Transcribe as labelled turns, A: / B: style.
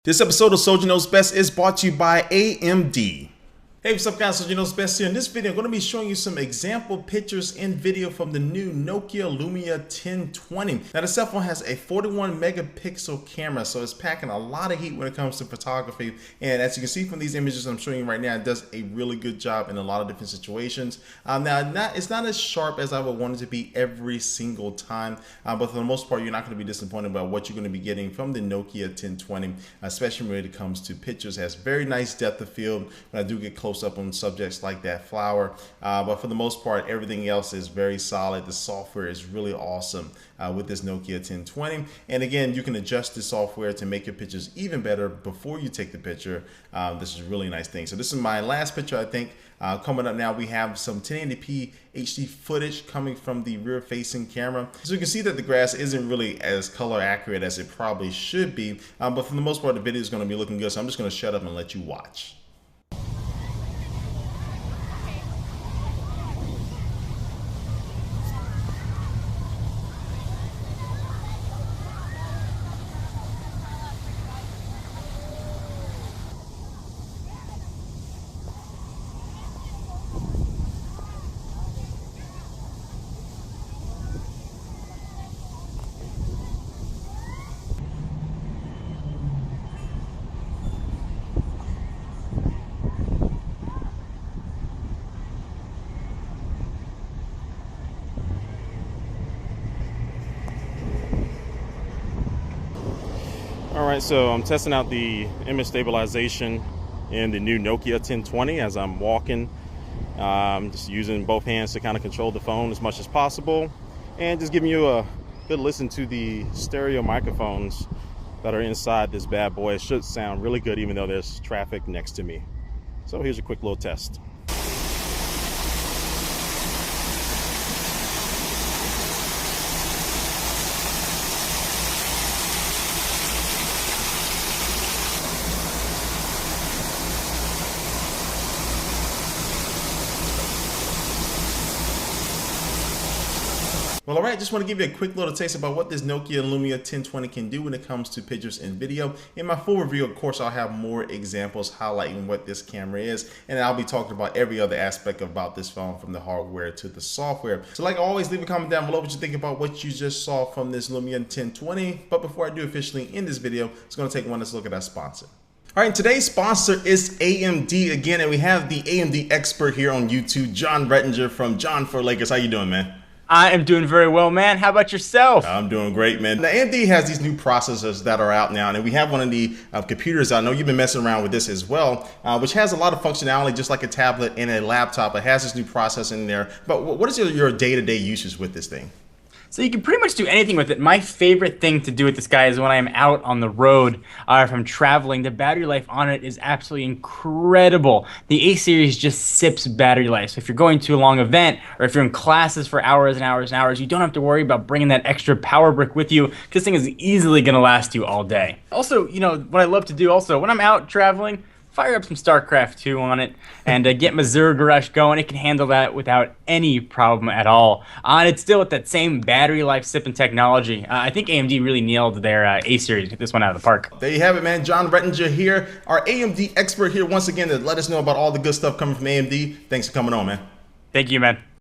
A: This episode of Soldier Knows Best is brought to you by AMD. Hey, what's up guys, Soldier Knows Best here. In this video, I'm going to be showing you some example pictures and video from the new Nokia Lumia 1020. Now the cell phone has a 41 megapixel camera, so it's packing a lot of heat when it comes to photography. And as you can see from these images I'm showing you right now, it does a really good job in a lot of different situations. Now it's not as sharp as I would want it to be every single time, but for the most part, you're not going to be disappointed about what you're going to be getting from the Nokia 1020, especially when it comes to pictures. It has very nice depth of field when I do get close up on subjects like that flower, but for the most part everything else is very solid. The software is really awesome with this Nokia 1020, and again, you can adjust the software to make your pictures even better before you take the picture. This is a really nice thing. So this is my last picture, I think. Coming up now, we have some 1080p HD footage coming from the rear facing camera. So you can see that the grass isn't really as color accurate as it probably should be, but for the most part the video is going to be looking good, so I'm just going to shut up and let you watch. Alright, so I'm testing out the image stabilization in the new Nokia 1020 as I'm walking. Just using both hands to kind of control the phone as much as possible, and just giving you a good listen to the stereo microphones that are inside this bad boy. It should sound really good even though there's traffic next to me. So here's a quick little test. Well, all right, just want to give you a quick little taste about what this Nokia Lumia 1020 can do when it comes to pictures and video. In my full review, of course, I'll have more examples highlighting what this camera is, and I'll be talking about every other aspect about this phone, from the hardware to the software. So like always, leave a comment down below what you think about what you just saw from this Lumia 1020. But before I do officially end this video, it's going to take one last look at our sponsor. All right, today's sponsor is AMD again, and we have the AMD expert here on YouTube, John Rettinger from John for Lakers. How you doing, man?
B: I am doing very well, man. How about yourself?
A: I'm doing great, man. Now, AMD has these new processors that are out now, and we have one of the computers. I know you've been messing around with this as well, which has a lot of functionality, just like a tablet and a laptop. It has this new processor in there. But what is your day-to-day usage with this thing?
B: So you can pretty much do anything with it. My favorite thing to do with this guy is when I am out on the road, or if I'm traveling. The battery life on it is absolutely incredible. The A series just sips battery life. So if you're going to a long event, or if you're in classes for hours and hours and hours, you don't have to worry about bringing that extra power brick with you, because this thing is easily going to last you all day. Also, you know, what I love to do also, when I'm out traveling, fire up some StarCraft 2 on it and get my Zerg going. It can handle that without any problem at all. And it's still with that same battery life sipping technology. I think AMD really nailed their A series. Get this one out of the park.
A: There you have it, man. John Rettinger here, our AMD expert here once again to let us know about all the good stuff coming from AMD. Thanks for coming on, man.
B: Thank you, man.